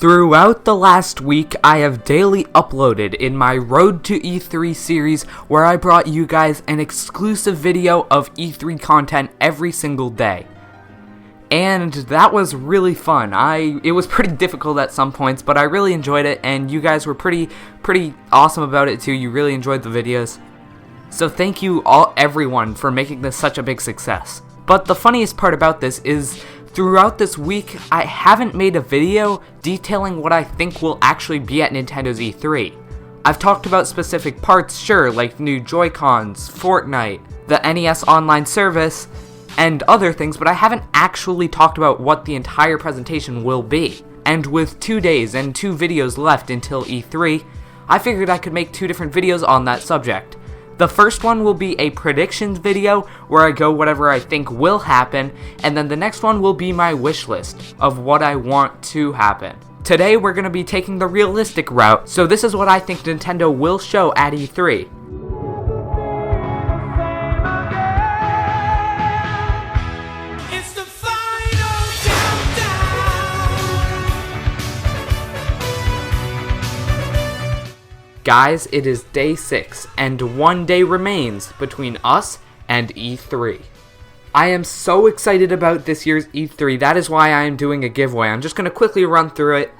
Throughout the last week, I have daily uploaded in my Road to E3 series where I brought you guys an exclusive video of E3 content every single day. And that was really fun. It was pretty difficult at some points, but I really enjoyed it, and you guys were pretty awesome about it too. You really enjoyed the videos. So thank you everyone for making this such a big success. But the funniest part about this is, throughout this week, I haven't made a video detailing what I think will actually be at Nintendo's E3. I've talked about specific parts, sure, like new Joy-Cons, Fortnite, the NES Online service, and other things, but I haven't actually talked about what the entire presentation will be. And with 2 days and 2 videos left until E3, I figured I could make 2 different videos on that subject. The first one will be a predictions video where I go whatever I think will happen, and then the next one will be my wish list of what I want to happen. Today we're going to be taking the realistic route, so this is what I think Nintendo will show at E3. Guys, it is day 6, and 1 day remains between us and E3. I am so excited about this year's E3, that is why I am doing a giveaway. I'm just going to quickly run through it.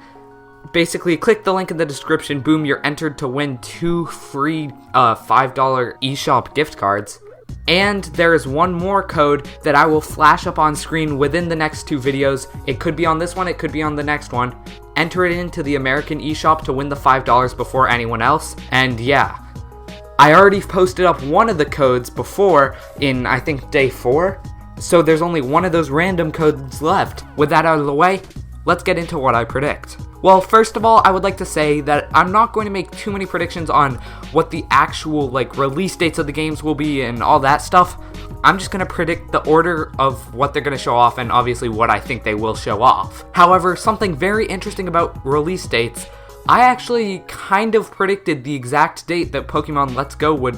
Basically, click the link in the description, boom, you're entered to win 2 free $5 eShop gift cards. And there is one more code that I will flash up on screen within the next 2 videos. It could be on this one, it could be on the next one. Enter it into the American eShop to win the $5 before anyone else. And yeah, I already posted up one of the codes before in, I think, day 4. So there's only one of those random codes left. With that out of the way, let's get into what I predict. Well, first of all, I would like to say that I'm not going to make too many predictions on what the actual release dates of the games will be and all that stuff. I'm just going to predict the order of what they're going to show off and obviously what I think they will show off. However, something very interesting about release dates, I actually kind of predicted the exact date that Pokemon Let's Go would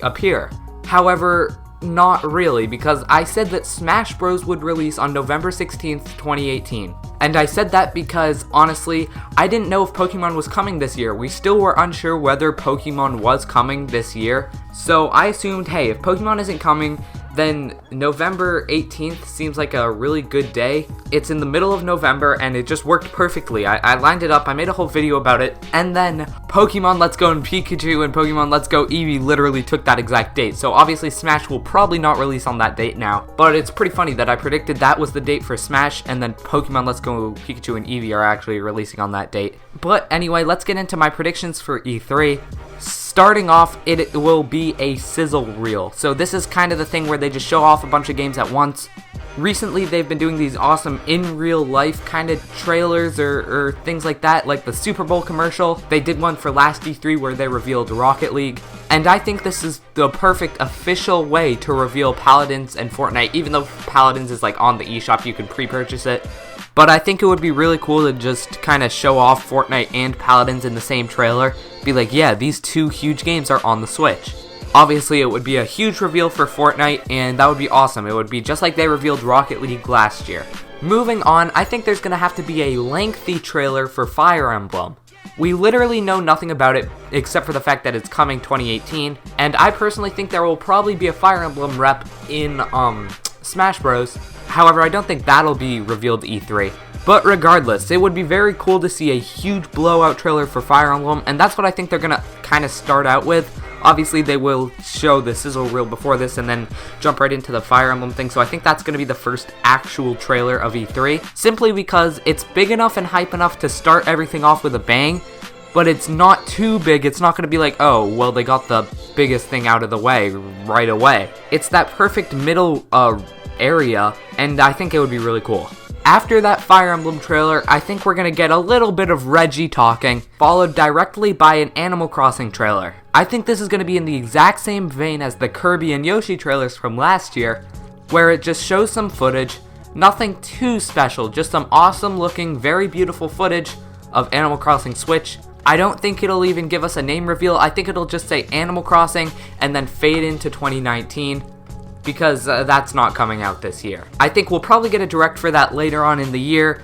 appear. However, not really, because I said that Smash Bros. Would release on November 16th, 2018. And I said that because, honestly, I didn't know if Pokemon was coming this year. We still were unsure whether Pokemon was coming this year. So I assumed, hey, if Pokemon isn't coming, then November 18th seems like a really good day. It's in the middle of November, and it just worked perfectly. I lined it up, I made a whole video about it, and then Pokemon Let's Go and Pikachu and Pokemon Let's Go Eevee literally took that exact date. So obviously Smash will probably not release on that date now, but it's pretty funny that I predicted that was the date for Smash, and then Pokemon Let's Go Pikachu and Eevee are actually releasing on that date. But anyway, let's get into my predictions for E3. Starting off, it will be a Sizzle Reel. So this is kind of the thing where they just show off a bunch of games at once. Recently, they've been doing these awesome in real life kind of trailers or things like that, like the Super Bowl commercial. They did one for last E3 where they revealed Rocket League. And I think this is the perfect official way to reveal Paladins and Fortnite, even though Paladins is on the eShop, you can pre-purchase it. But I think it would be really cool to just kind of show off Fortnite and Paladins in the same trailer. Be like, yeah, these 2 huge games are on the Switch. Obviously, it would be a huge reveal for Fortnite, and that would be awesome. It would be just like they revealed Rocket League last year. Moving on, I think there's going to have to be a lengthy trailer for Fire Emblem. We literally know nothing about it except for the fact that it's coming 2018, and I personally think there will probably be a Fire Emblem rep in Smash Bros. However, I don't think that'll be revealed at E3. But regardless, it would be very cool to see a huge blowout trailer for Fire Emblem, and that's what I think they're going to kind of start out with. Obviously, they will show the Sizzle Reel before this and then jump right into the Fire Emblem thing, so I think that's going to be the first actual trailer of E3, simply because it's big enough and hype enough to start everything off with a bang, but it's not too big. It's not going to be like, oh, well, they got the biggest thing out of the way right away. It's that perfect middle area, and I think it would be really cool. After that Fire Emblem trailer, I think we're going to get a little bit of Reggie talking, followed directly by an Animal Crossing trailer. I think this is going to be in the exact same vein as the Kirby and Yoshi trailers from last year, where it just shows some footage, nothing too special, just some awesome looking, very beautiful footage of Animal Crossing Switch. I don't think it'll even give us a name reveal. I think it'll just say Animal Crossing and then fade into 2019. Because that's not coming out this year. I think we'll probably get a direct for that later on in the year,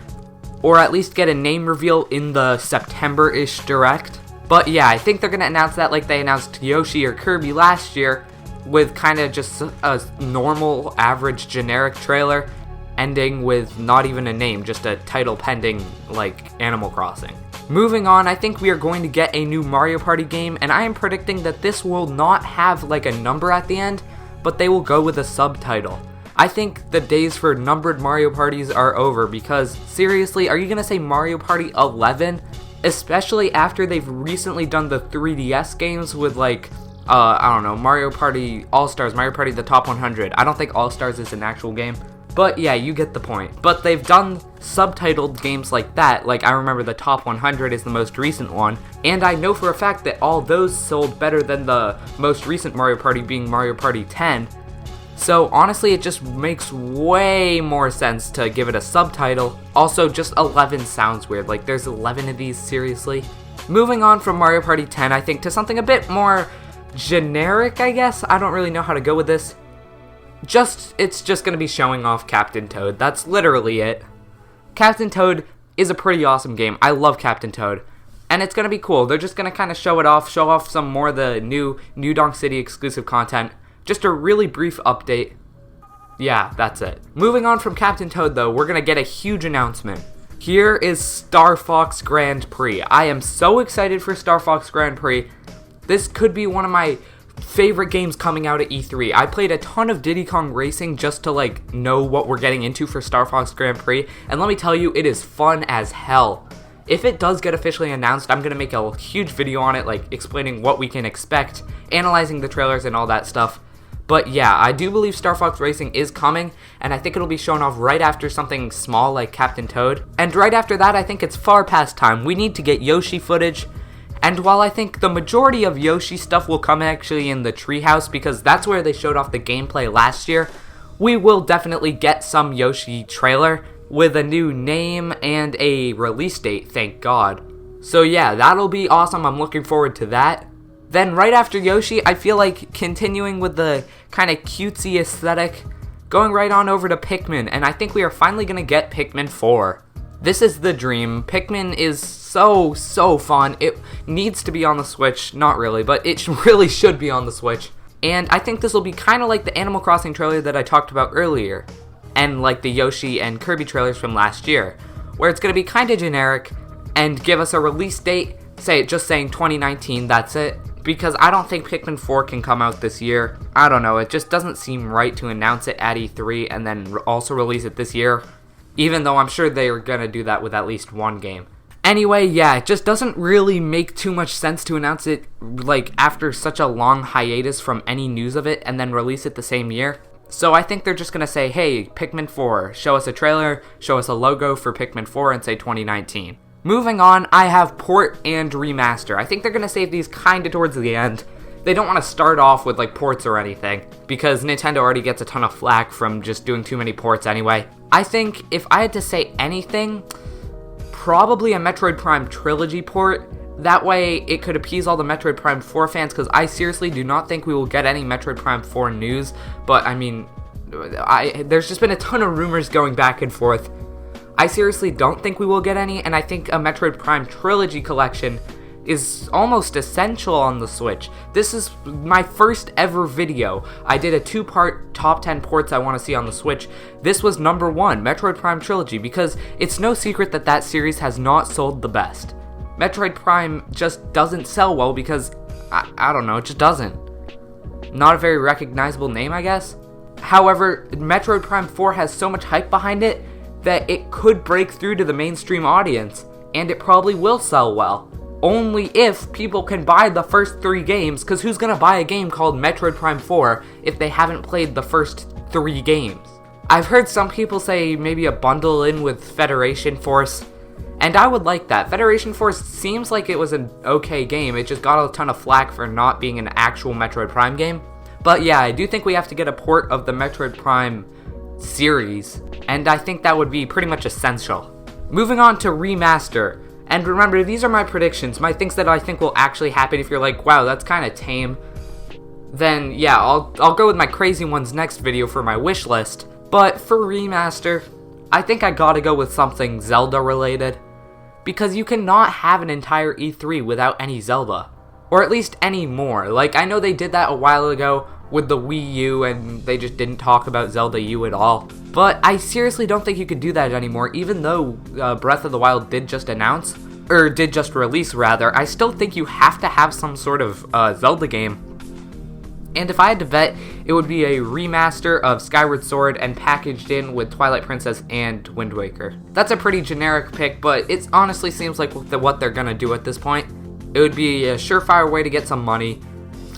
or at least get a name reveal in the September-ish Direct. But yeah, I think they're going to announce that like they announced Yoshi or Kirby last year, with kind of just a normal, average, generic trailer, ending with not even a name, just a title pending, like Animal Crossing. Moving on, I think we are going to get a new Mario Party game, and I am predicting that this will not have like a number at the end, but they will go with a subtitle. I think the days for numbered Mario Parties are over, because seriously, are you going to say Mario Party 11? Especially after they've recently done the 3DS games with like, I don't know, Mario Party All-Stars, Mario Party the Top 100. I don't think All-Stars is an actual game, but yeah, you get the point. But they've done subtitled games like that, like I remember the Top 100 is the most recent one, and I know for a fact that all those sold better than the most recent Mario Party being Mario Party 10. So honestly, it just makes way more sense to give it a subtitle. Also, just 11 sounds weird, like there's 11 of these, seriously? Moving on from Mario Party 10, I think, to something a bit more generic, I guess. I don't really know how to go with this. It's just gonna be showing off Captain Toad. That's literally it. Captain Toad is a pretty awesome game. I love Captain Toad. And it's gonna be cool. They're just gonna kind of show off some more of the New Donk City exclusive content. Just a really brief update. Yeah, that's it. Moving on from Captain Toad though, we're gonna get a huge announcement. Here is Star Fox Grand Prix. I am so excited for Star Fox Grand Prix. This could be one of my favorite games coming out at E3. I played a ton of Diddy Kong Racing just to like know what we're getting into for Star Fox Grand Prix, and let me tell you, it is fun as hell. If it does get officially announced, I'm gonna make a huge video on it, like explaining what we can expect, analyzing the trailers and all that stuff. But yeah, I do believe Star Fox Racing is coming, and I think it'll be shown off right after something small like Captain Toad. And right after that, I think it's far past time. We need to get Yoshi footage. And while I think the majority of Yoshi stuff will come actually in the treehouse, because that's where they showed off the gameplay last year, we will definitely get some Yoshi trailer with a new name and a release date, thank God. So yeah, that'll be awesome. I'm looking forward to that. Then right after Yoshi, I feel like continuing with the kind of cutesy aesthetic, going right on over to Pikmin, and I think we are finally going to get Pikmin 4. This is the dream. Pikmin is so fun. It needs to be on the Switch. Not really, but it really should be on the Switch. And I think this will be kind of like the Animal Crossing trailer that I talked about earlier, and like the Yoshi and Kirby trailers from last year, where it's going to be kind of generic and give us a release date, just saying 2019, that's it. Because I don't think Pikmin 4 can come out this year. I don't know, it just doesn't seem right to announce it at E3 and then also release it this year, even though I'm sure they are going to do that with at least one game. Anyway, yeah, it just doesn't really make too much sense to announce it like after such a long hiatus from any news of it and then release it the same year. So I think they're just going to say, hey, Pikmin 4, show us a trailer, show us a logo for Pikmin 4 and say 2019. Moving on, I have Port and Remaster. I think they're going to save these kind of towards the end. They don't want to start off with like ports or anything, because Nintendo already gets a ton of flack from just doing too many ports anyway. I think if I had to say anything, probably a Metroid Prime Trilogy port. That way it could appease all the Metroid Prime 4 fans, because I seriously do not think we will get any Metroid Prime 4 news. But I mean, there's just been a ton of rumors going back and forth. I seriously don't think we will get any, and I think a Metroid Prime Trilogy collection is almost essential on the Switch. This is my first ever video. I did a 2-part top 10 ports I want to see on the Switch. This was number 1, Metroid Prime Trilogy, because it's no secret that that series has not sold the best. Metroid Prime just doesn't sell well because, I don't know, it just doesn't. Not a very recognizable name, I guess. However, Metroid Prime 4 has so much hype behind it that it could break through to the mainstream audience, and it probably will sell well. Only if people can buy the first 3 games, because who's gonna buy a game called Metroid Prime 4 if they haven't played the first 3 games? I've heard some people say maybe a bundle in with Federation Force, and I would like that. Federation Force seems like it was an okay game, it just got a ton of flack for not being an actual Metroid Prime game. But yeah, I do think we have to get a port of the Metroid Prime series, and I think that would be pretty much essential. Moving on to Remaster. And remember, these are my predictions, my things that I think will actually happen. If you're like, wow, that's kind of tame, then yeah, I'll go with my crazy ones next video for my wish list. But for Remaster, I think I gotta go with something Zelda related, because you cannot have an entire E3 without any Zelda, or at least any more. Like, I know they did that a while ago with the Wii U and they just didn't talk about Zelda U at all, but I seriously don't think you could do that anymore. Even though Breath of the Wild did just release rather, I still think you have to have some sort of Zelda game. And if I had to bet, it would be a remaster of Skyward Sword and packaged in with Twilight Princess and Wind Waker. That's a pretty generic pick, but it honestly seems like what they're gonna do at this point. It would be a surefire way to get some money.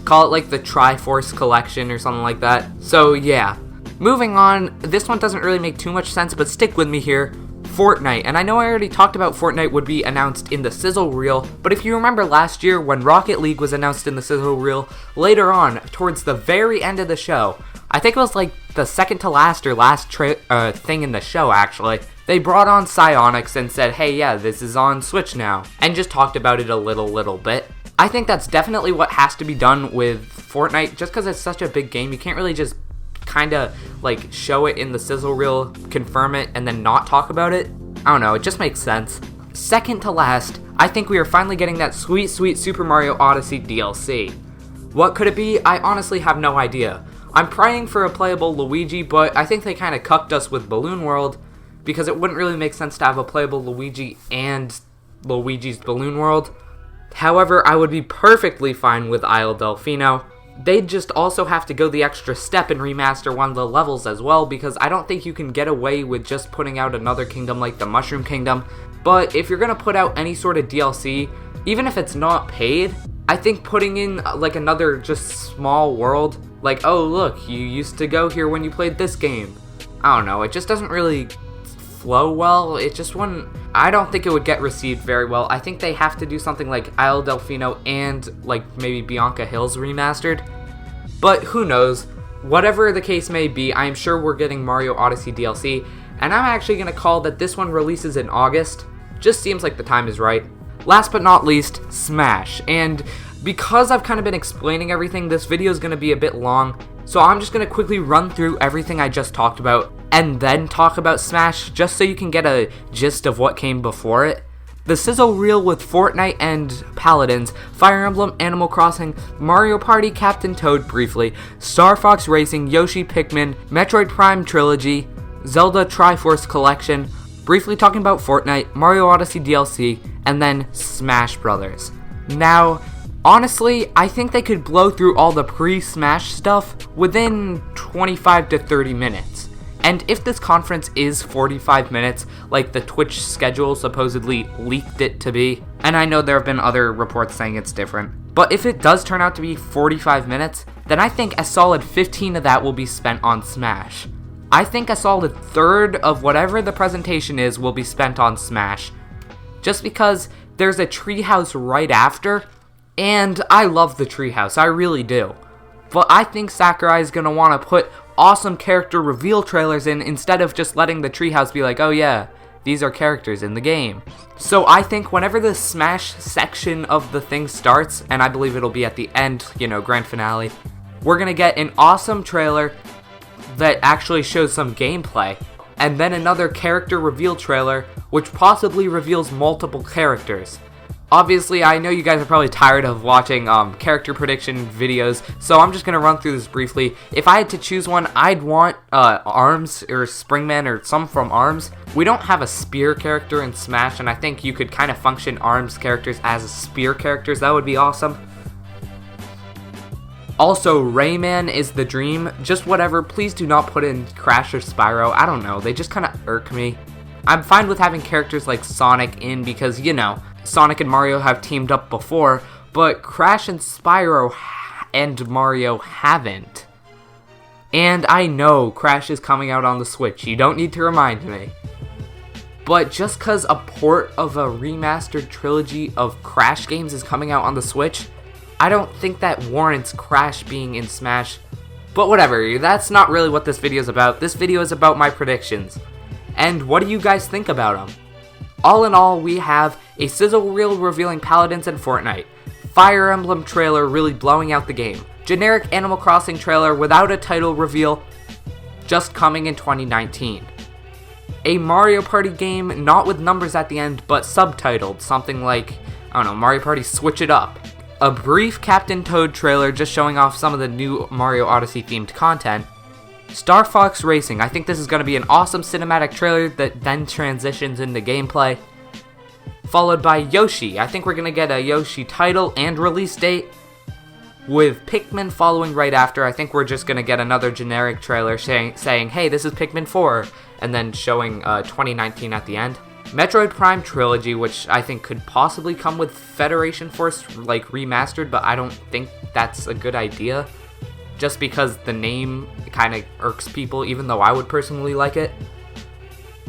Call it like the Triforce Collection or something like that. So yeah. Moving on, this one doesn't really make too much sense, but stick with me here. Fortnite, and I know I already talked about Fortnite would be announced in the Sizzle Reel, but if you remember last year when Rocket League was announced in the Sizzle Reel, later on, towards the very end of the show, I think it was like the second to last or last thing in the show actually, they brought on Psyonix and said, hey yeah, this is on Switch now, and just talked about it a little bit. I think that's definitely what has to be done with Fortnite, just because it's such a big game, you can't really just kinda like show it in the Sizzle Reel, confirm it, and then not talk about it. I don't know, it just makes sense. Second to last, I think we are finally getting that sweet Super Mario Odyssey DLC. What could it be? I honestly have no idea. I'm praying for a playable Luigi, but I think they kinda cucked us with Balloon World, because it wouldn't really make sense to have a playable Luigi and Luigi's Balloon World. However, I would be perfectly fine with Isle Delfino. They'd just also have to go the extra step and remaster one of the levels as well, because I don't think you can get away with just putting out another kingdom like the Mushroom Kingdom. But if you're gonna put out any sort of DLC, even if it's not paid, I think putting in like another just small world, like, oh look, you used to go here when you played this game. I don't know, it just doesn't really flow well. It just wouldn't, I don't think it would get received very well. I think they have to do something like Isle Delfino and like maybe Bianca Hills remastered. But who knows, whatever the case may be, I am sure we're getting Mario Odyssey DLC, and I'm actually going to call that this one releases in August. Just seems like the time is right. Last but not least, Smash. And because I've kind of been explaining everything, this video is going to be a bit long, so I'm just going to quickly run through everything I just talked about, and then talk about Smash, just so you can get a gist of what came before it. The Sizzle Reel with Fortnite and Paladins, Fire Emblem, Animal Crossing, Mario Party, Captain Toad briefly, Star Fox Racing, Yoshi Pikmin, Metroid Prime Trilogy, Zelda Triforce Collection, briefly talking about Fortnite, Mario Odyssey DLC, and then Smash Brothers. Now, honestly, I think they could blow through all the pre-Smash stuff within 25 to 30 minutes. And if this conference is 45 minutes, like the Twitch schedule supposedly leaked it to be, and I know there have been other reports saying it's different, but if it does turn out to be 45 minutes, then I think a solid 15 of that will be spent on Smash. I think a solid third of whatever the presentation is will be spent on Smash, just because there's a treehouse right after, and I love the treehouse, I really do. But I think Sakurai is going to want to put awesome character reveal trailers in instead of just letting the treehouse be like, oh yeah, these are characters in the game. So I think whenever the Smash section of the thing starts, and I believe it'll be at the end, grand finale, we're going to get an awesome trailer that actually shows some gameplay, and then another character reveal trailer which possibly reveals multiple characters. Obviously, I know you guys are probably tired of watching character prediction videos, so I'm just going to run through this briefly. If I had to choose one, I'd want ARMS or Springman or some from ARMS. We don't have a spear character in Smash, and I think you could kind of function ARMS characters as spear characters. That would be awesome. Also, Rayman is the dream. Just whatever, please do not put in Crash or Spyro. I don't know, they just kind of irk me. I'm fine with having characters like Sonic in because, Sonic and Mario have teamed up before, but Crash and Spyro and Mario haven't. And I know Crash is coming out on the Switch, you don't need to remind me. But just cause a port of a remastered trilogy of Crash games is coming out on the Switch, I don't think that warrants Crash being in Smash. But whatever, that's not really what this video is about. This video is about my predictions. And what do you guys think about them? All in all, we have a Sizzle Reel revealing Paladins and Fortnite, Fire Emblem trailer really blowing out the game, generic Animal Crossing trailer without a title reveal, just coming in 2019. a Mario Party game, not with numbers at the end, but subtitled, something like, I don't know, Mario Party Switch It Up. A brief Captain Toad trailer just showing off some of the new Mario Odyssey themed content. Star Fox Racing, I think this is going to be an awesome cinematic trailer that then transitions into gameplay. Followed by Yoshi, I think we're going to get a Yoshi title and release date. With Pikmin following right after, I think we're just going to get another generic trailer saying, hey, this is Pikmin 4, and then showing 2019 at the end. Metroid Prime Trilogy, which I think could possibly come with Federation Force, like, remastered, but I don't think that's a good idea. Just because the name kind of irks people, even though I would personally like it.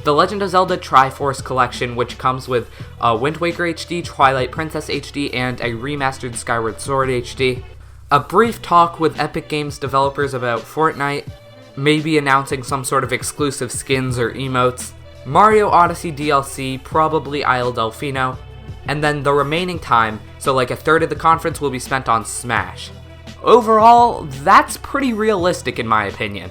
The Legend of Zelda Triforce Collection, which comes with Wind Waker HD, Twilight Princess HD, and a remastered Skyward Sword HD. A brief talk with Epic Games developers about Fortnite, maybe announcing some sort of exclusive skins or emotes. Mario Odyssey DLC, probably Isle Delfino. And then the remaining time, so like a third of the conference, will be spent on Smash. Overall, that's pretty realistic in my opinion.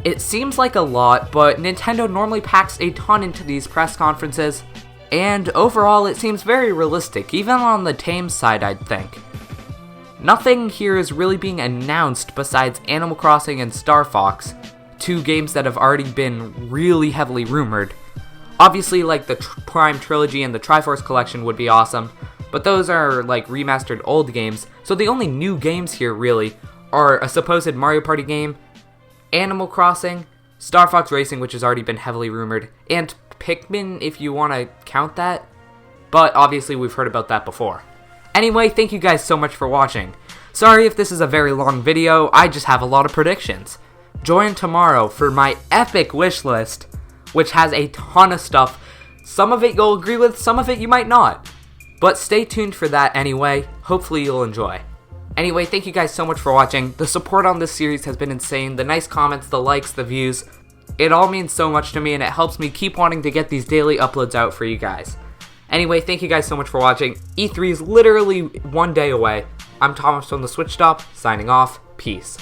It seems like a lot, but Nintendo normally packs a ton into these press conferences, and overall it seems very realistic, even on the tame side I'd think. Nothing here is really being announced besides Animal Crossing and Star Fox, two games that have already been really heavily rumored. Obviously, like the Prime Trilogy and the Triforce Collection would be awesome, but those are like remastered old games, so the only new games here really are a supposed Mario Party game, Animal Crossing, Star Fox Racing, which has already been heavily rumored, and Pikmin if you want to count that, but obviously we've heard about that before. Anyway, thank you guys so much for watching. Sorry if this is a very long video, I just have a lot of predictions. Join tomorrow for my epic wish list, which has a ton of stuff. Some of it you'll agree with, some of it you might not. But stay tuned for that anyway, hopefully you'll enjoy. Anyway, thank you guys so much for watching. The support on this series has been insane, the nice comments, the likes, the views. It all means so much to me and it helps me keep wanting to get these daily uploads out for you guys. Anyway, thank you guys so much for watching. E3 is literally one day away. I'm Thomas from the Switch Stop, signing off. Peace.